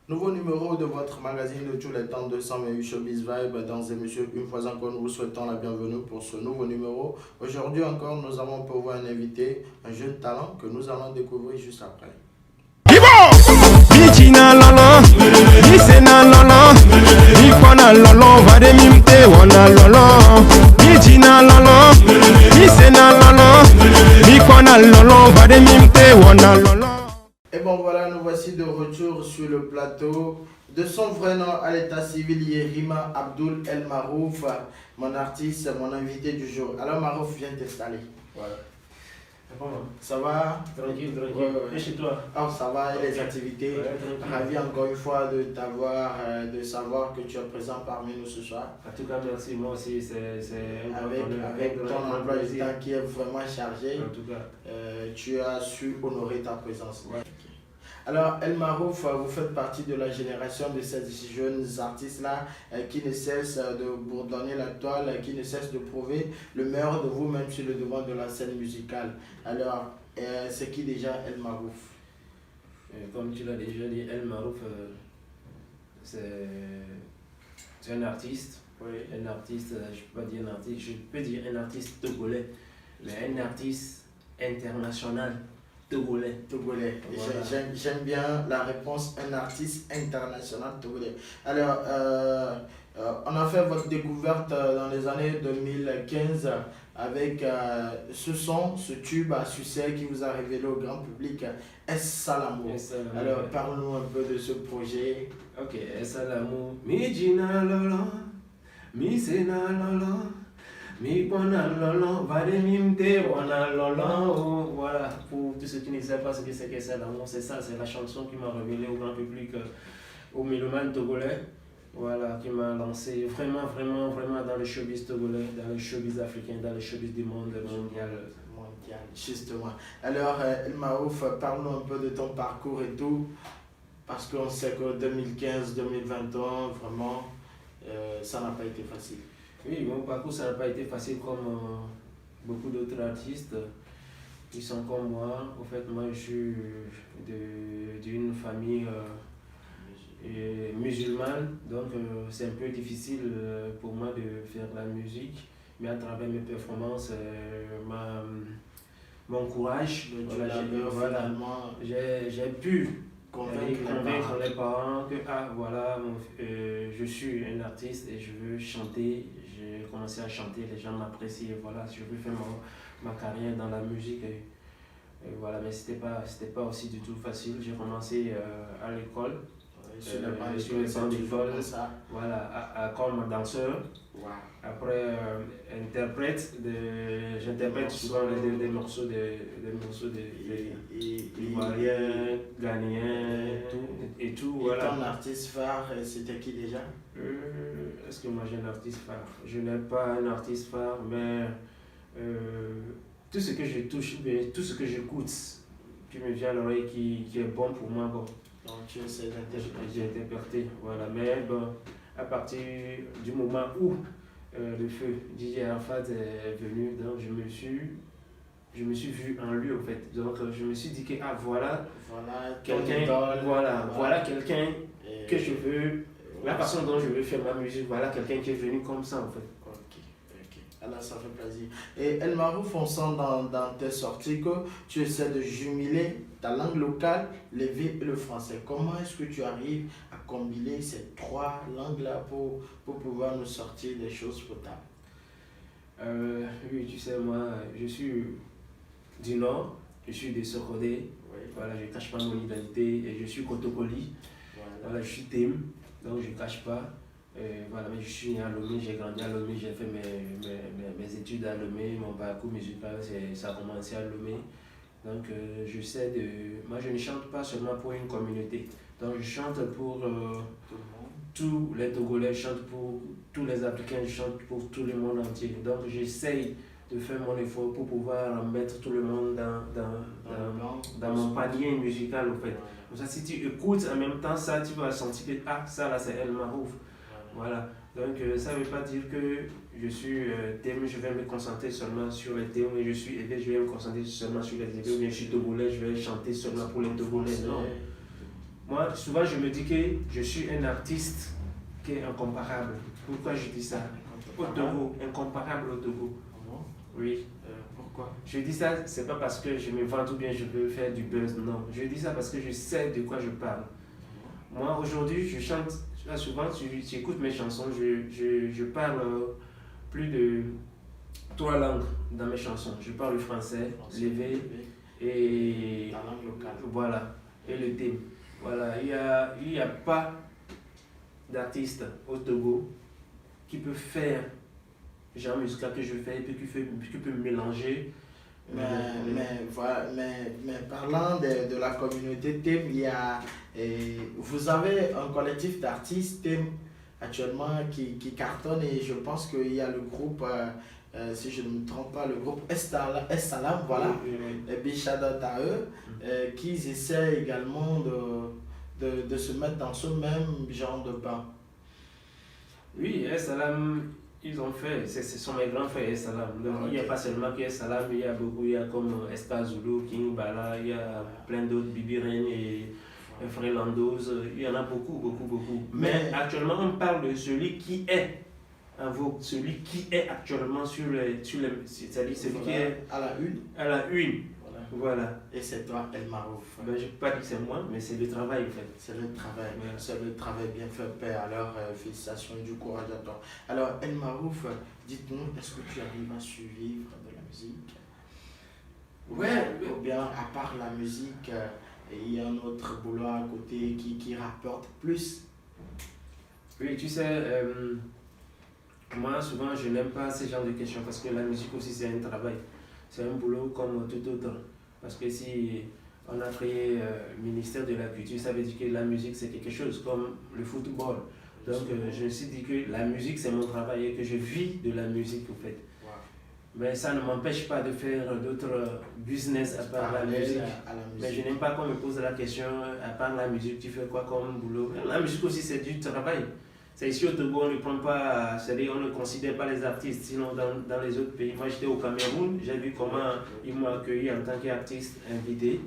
Nouveau numéro de votre magazine de tous les temps 228 Showbiz Vibe. Mesdames et messieurs, une fois encore, nous vous souhaitons la bienvenue pour ce nouveau numéro. Aujourd'hui encore, nous avons pour vous un invité, un jeune talent que nous allons découvrir juste après. Et bon voilà, nous voici de retour sur le plateau. De son vrai nom à l'état civil, Yerima Abdul El Marouf, mon artiste, mon invité du jour. Alors Marouf, viens t'installer. Voilà. Ça va? Tranquille. Ouais. Et chez toi? Oh, ça va, et les activités? Ouais, tranquille. Ravi encore une fois de t'avoir, de savoir que tu es présent parmi nous ce soir. En tout cas, merci. Moi aussi, c'est un grand honneur. Avec ton grand emploi du plaisir. temps qui est vraiment chargé, En tout cas. tu as su honorer ta présence. Ouais. Alors, El Marouf, vous faites partie de la génération de ces jeunes artistes-là qui ne cessent de bourdonner la toile, qui ne cessent de prouver le meilleur de vous-même sur le devant de la scène musicale. Alors, c'est qui déjà El Marouf? Comme tu l'as déjà dit, El Marouf, c'est un artiste. Oui. Un artiste, je peux pas dire un artiste, je peux dire un artiste togolais, mais un artiste international togolais. Togolais. Voilà. J'aime bien la réponse, un artiste international togolais. Alors, on a fait votre découverte dans les années 2015 avec ce son, ce tube à succès qui vous a révélé au grand public, Est-ce l'amour? Alors, parle-nous un peu de ce projet. Ok, Est-ce l'amour? Mi Gina Lolo, mi Sena Lolo, mi Bona Lolo, Vademimte Wana Lolo. Voilà, pour tous ceux qui ne savent pas ce que c'est qu'Est-ce l'amour, c'est ça, c'est la chanson qui m'a révélé au grand public, au mélomane togolais. Voilà, qui m'a lancé vraiment dans le showbiz togolais, dans le showbiz africain, dans le showbiz du monde mondial. Justement. Alors, El Marouf, parle-nous un peu de ton parcours et tout, parce qu'on sait que 2015-2021, vraiment, ça n'a pas été facile. Oui, mon parcours, ça n'a pas été facile comme beaucoup d'autres artistes qui sont comme moi. En fait, moi, je suis d'une famille musulmane, donc c'est un peu difficile pour moi de faire de la musique, mais à travers mes performances, mon courage, j'ai pu convaincre les parents que voilà, je suis un artiste et je veux chanter. J'ai commencé à chanter, les gens m'apprécient, voilà, je veux faire ma carrière dans la musique. Et voilà, mais c'était pas aussi du tout facile. J'ai commencé à l'école. Sur le banc d'école, voilà, comme danseur. Wow. Après, j'interprète souvent des morceaux ivoiriens, ghanéens et tout. Et Voilà. ton artiste phare, c'était qui déjà? Est-ce que moi j'ai un artiste phare? Je n'ai pas un artiste phare, mais tout ce que je touche, tout ce que j'écoute, qui me vient à l'oreille, qui est bon pour moi, bon. Donc tu essaies d'interpréter. J'ai interprété, voilà. Mais bon, à partir du moment où le feu DJ Arafat est venu, donc je me suis vu en lui en fait. Donc je me suis dit que voilà quelqu'un, voilà quelqu'un que je veux, la façon dont je veux faire ma musique, voilà quelqu'un qui est venu comme ça en fait. Ok. Alors ça fait plaisir. Et El Marouf, on sent dans tes sorties que tu essaies de jumeler ta langue locale, l'évé et le français. Comment est-ce que tu arrives à combiner ces trois langues-là pour pouvoir nous sortir des choses potables? Oui, tu sais, moi, je suis du Nord, je suis de Sokodé, voilà, je ne cache pas mon identité, et je suis Kotokoli, voilà, je suis Tim, donc je ne cache pas. Voilà, mais je suis né à Lomé, j'ai grandi à Lomé, j'ai fait mes études à Lomé, mon parcours musical, ça a commencé à Lomé. Donc moi je ne chante pas seulement pour une communauté, donc je chante pour tous les Togolais, je chante pour tous les Africains, je chante pour tout le monde entier. Donc j'essaye de faire mon effort pour pouvoir mettre tout le monde dans mon panier musical en fait. Comme ça, si tu écoutes en même temps ça, tu vas sentir que ça là c'est El Marouf. Voilà. Donc ça ne veut pas dire que je suis thème, je vais me concentrer seulement sur les thèmes, et je suis aidé, je vais me concentrer seulement sur les aidés, ou bien je suis togolais, je vais chanter seulement pour les togolais. Non. Moi, souvent, je me dis que je suis un artiste qui est incomparable. Pourquoi je dis ça? Au Togo, incomparable au Togo. Oui. Pourquoi? Je dis ça, c'est pas parce que je me vante ou bien je veux faire du buzz, non. Je dis ça parce que je sais de quoi je parle. Moi, aujourd'hui, je chante, souvent, tu écoutes mes chansons, je parle plus de 3 langues dans mes chansons. Je parle le français, l'évé et la langue locale. Voilà, et le thème. Voilà, il y a pas d'artiste au Togo qui peut faire le genre musical que je fais et puis qui peut mélanger. Mais parlant de la communauté TEM, vous avez un collectif d'artistes TEM actuellement qui cartonne, et je pense qu'il y a le groupe, si je ne me trompe pas, le groupe Salam, voilà, et big shout out à eux, qui essaient également de se mettre dans ce même genre de bain. Oui, Salam, ils ont fait, ce sont mes grands frères Salam. Donc il n'y a pas seulement que Salam, il y a beaucoup, il y a comme Espa Zulu, King Bala, il y a plein d'autres, Bibi Ren et Frère Landoz, il y en a beaucoup. Mais actuellement, on parle de celui qui est en vogue, celui qui est actuellement sur c'est-à-dire celui qui est à la une. À la une. Voilà. Et c'est toi, El Marouf. Ben, je ne peux pas dire que c'est moi, mais c'est le travail en fait. C'est le travail, voilà. C'est le travail bien fait, père. Alors, félicitations et du courage à toi. Alors, El Marouf, dites-nous, est-ce que tu arrives à suivre de la musique? Ou bien, à part la musique, il y a un autre boulot à côté qui rapporte plus? Oui, tu sais, moi souvent je n'aime pas ce genre de questions parce que la musique aussi c'est un travail. C'est un boulot comme tout autre. Parce que si on a créé le ministère de la Culture, ça veut dire que la musique c'est quelque chose comme le football. Donc je me suis dit que la musique c'est mon travail et que je vis de la musique en fait. Wow. Mais ça ne m'empêche pas de faire d'autres business à part la musique. Mais je n'aime pas qu'on me pose la question, à part la musique, tu fais quoi comme boulot? La musique aussi c'est du travail. C'est ici au Togo, on ne prend pas, c'est-à-dire on ne considère pas les artistes, sinon dans les autres pays. Moi j'étais au Cameroun, j'ai vu comment ils m'ont accueilli en tant qu'artiste invité.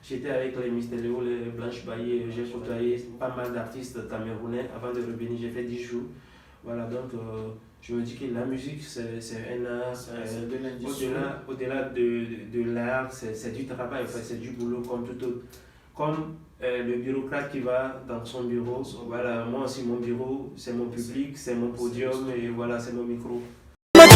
J'étais avec les Mister Léo, les Blanche Bailly, j'ai côtoyé pas mal d'artistes camerounais avant de revenir, j'ai fait 10 jours. Voilà, donc je me dis que la musique c'est un art, au-delà de l'art, c'est du travail, enfin, c'est du boulot comme tout autre. Comme le bureaucrate qui va dans son bureau, voilà, moi aussi mon bureau, c'est mon public, c'est mon podium et voilà, c'est mon micro. Ouais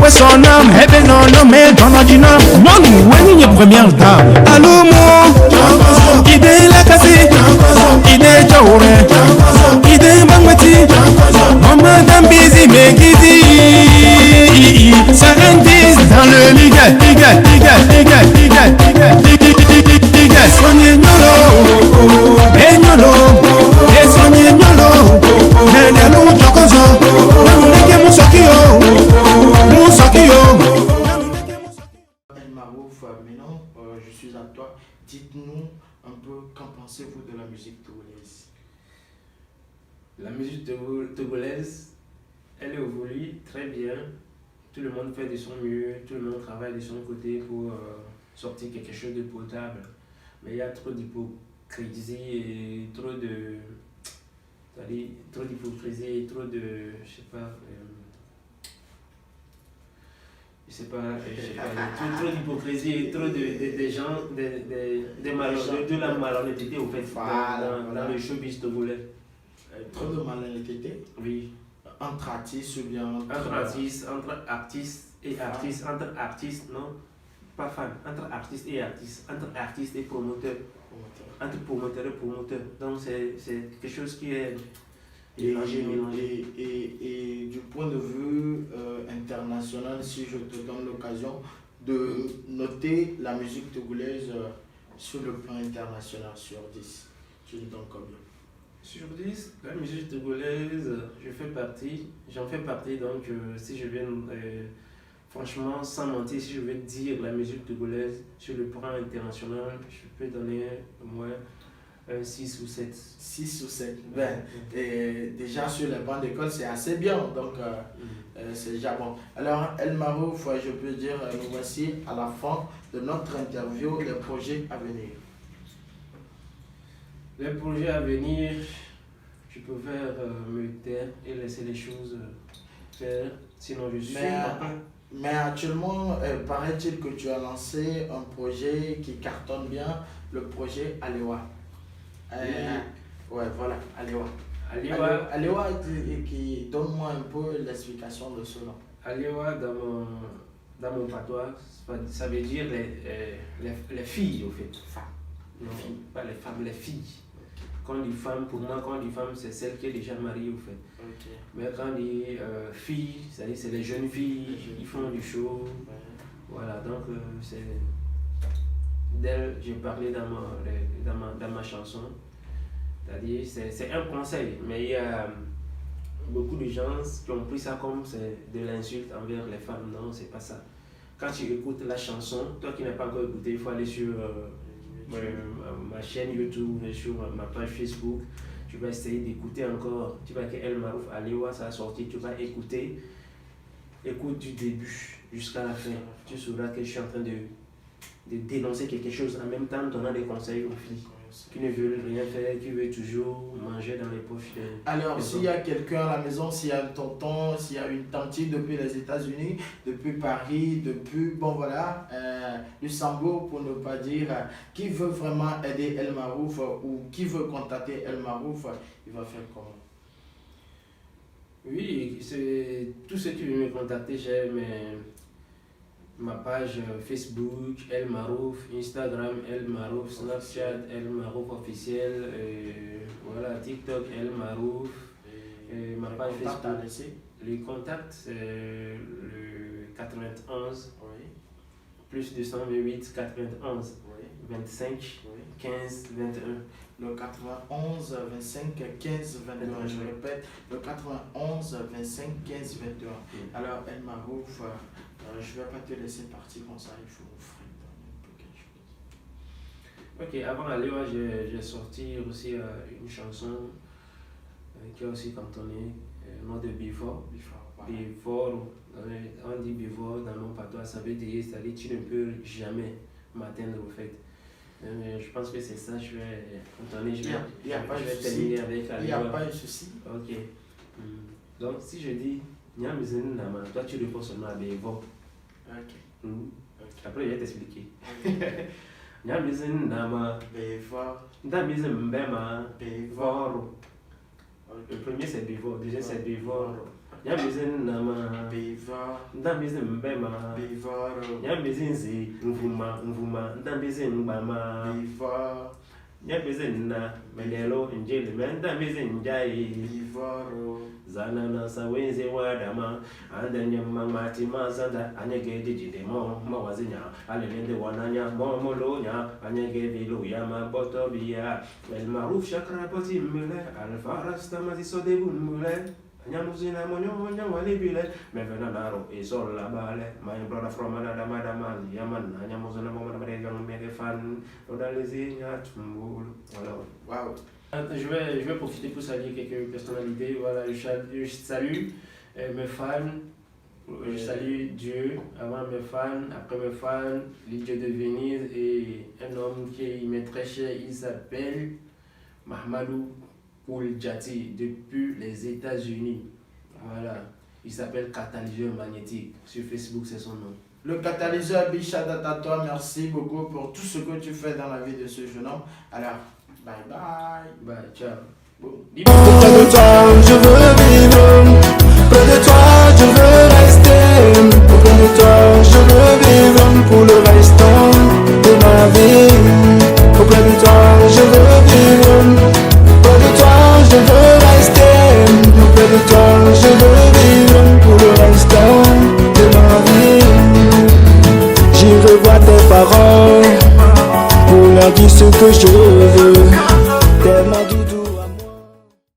son âme, eh ben non, non, mais dans la dyname. Non, nous, ouais, ni première dame. Allô, moi, idée la cassée, idée jaouré, idée mangmati, maman d'ambizi, mais guidi. Ça indice dans le liga. Soignez nyolo, et nyolo, et soignez nyolo, mais les loups jokozo, nous les moussakio. El Marouf, maintenant je suis à toi. Dites-nous un peu, qu'en pensez-vous de la musique togolaise? La musique togolaise, elle évolue très bien. Tout le monde fait de son mieux, tout le monde travaille de son côté pour sortir quelque chose de potable. Mais il y a trop d'hypocrisie et trop d'hypocrisie et trop de, trop d'hypocrisie et trop de gens, de la malhonnêteté au fait, dans le showbiz togolais. Trop de malhonnêteté? Oui. Entre artistes ou bien entre artistes et artistes, entre artistes, non, pas fans, entre artistes et artistes, entre artistes et promoteurs, entre promoteurs et promoteurs. Donc c'est quelque chose qui est mélangé. Et du point de vue international, si je te donne l'occasion de noter la musique togolaise sur le plan international sur 10? Tu lui donnes combien? Sur 10, la musique togolaise, j'en fais partie, donc si je viens, franchement, sans mentir, si je vais dire la musique togolaise sur le plan international, je peux donner au moins un 6 ou 7. 6 ou 7. Ben, et déjà sur les bancs d'école, c'est assez bien, donc c'est déjà bon. Alors, El Marouf, je peux dire, nous voici à la fin de notre interview, les projets à venir. Les projets à venir, je préfère me taire et laisser les choses faire, sinon je suis mais actuellement, paraît-il que tu as lancé un projet qui cartonne bien, le projet Alewa. Ouais, voilà, Alewa. Alewa, qui donne-moi un peu l'explication de ce nom. Alewa, dans mon patois, ça veut dire les filles, au fait. Les filles, pas les femmes, les filles. Quand on dit femme, pour moi, quand on dit femme, c'est celle qui est déjà mariée, au fait. Okay. Mais quand on dit filles, c'est-à-dire c'est les jeunes filles, ils font du show. Ouais. Voilà, donc c'est d'elle j'ai parlé dans ma chanson. C'est-à-dire, c'est un conseil, mais il y a beaucoup de gens qui ont pris ça comme c'est de l'insulte envers les femmes. Non, c'est pas ça. Quand tu écoutes la chanson, toi qui n'as pas encore écouté, il faut aller sur ma chaîne YouTube, sur ma page Facebook. Tu vas essayer d'écouter encore. Tu vas que El Marouf Alewa, ça a sorti. Tu vas écouter. Écoute du début jusqu'à la fin. Tu sauras que je suis en train de dénoncer quelque chose en même temps donnant des conseils aux filles qui ne veulent rien faire, qui veulent toujours manger dans les poches. Alors, s'il y a quelqu'un à la maison, s'il y a un tonton, s'il y a une tante depuis les États-Unis, depuis Paris, depuis, bon voilà, Luxembourg pour ne pas dire, qui veut vraiment aider El Marouf ou qui veut contacter El Marouf, il va faire comment? Oui, c'est tous ceux qui veulent me contacter, j'ai ma page Facebook, El Marouf, Instagram, El Marouf, Snapchat, El Marouf officiel, voilà, TikTok, El Marouf, ma page Facebook. Les contacts, c'est le 91, oui. Plus 228, 91, oui. 25, oui. 15, 21. Le 91 25 15 21, je répète, le 91 25 15 21. Alors, El Marouf, je ne vais pas te laisser partir comme ça, il faut offrir un peu quelque chose. Ok, avant Alewa, j'ai sorti aussi une chanson qui a aussi cantonné, le nom de Before. Before, on dit Before dans mon patois, ça veut dire, c'est-à-dire tu ne peux jamais m'atteindre au fait. Je pense que c'est ça, je vais cantonner, je vais terminer avec Alewa. Il n'y a pas de souci. Ok. Donc si je dis Nyamizin Nama, toi tu réponds seulement à Before. Ok. Après, je vais t'expliquer. Nyamizin Nama, Before. Ndamizin Mbema, Before. Le premier c'est Before, le deuxième c'est Before. Nyamizin Nama, Before. Ndamizin Mbema, Before. Nyamizin Zi, Mvuma, Ndamizin Mbama, Before. Nyamizin Na, Melelo, Njeli, Ndamizin Njai, Before. Zanana Sawenze Wadama, Andanyama Matima Zanda, Anyage Digidemo, Mawazinya, Alende Wananya, Momolonya, Anyage Vilo Yama Botobia, El Marouf Chakra Poti Mule, Alfa Rastamati Sodebun Mule, Nyamuzina Monyo, Walibile, Mevenaro, Isol Labale, my brother from another Madama, Yaman, Nyamuzana Momadan, Megafan, Odalezinia, Tumbul. Wow. Je vais profiter pour saluer quelques personnalités. Voilà, je salue mes fans, je salue Dieu avant mes fans, après mes fans, les dieux de Venise et un homme qui m'est très cher, il s'appelle Mahmadou Pouljati depuis les États-Unis. Voilà, il s'appelle Catalyseur Magnétique. Sur Facebook, c'est son nom. Le catalyseur Bichadat à toi, merci beaucoup pour tout ce que tu fais dans la vie de ce jeune homme. Alors, bye bye. Bye, ciao. Près de toi, je veux vivre. Près de toi, je veux rester. Près de toi, je veux vivre pour le restant de ma vie. Auprès de toi, je veux vivre. Près de toi, je veux rester. Auprès de toi, je veux vivre pour le restant de ma vie. J'y revois tes parents pour leur quelque chose.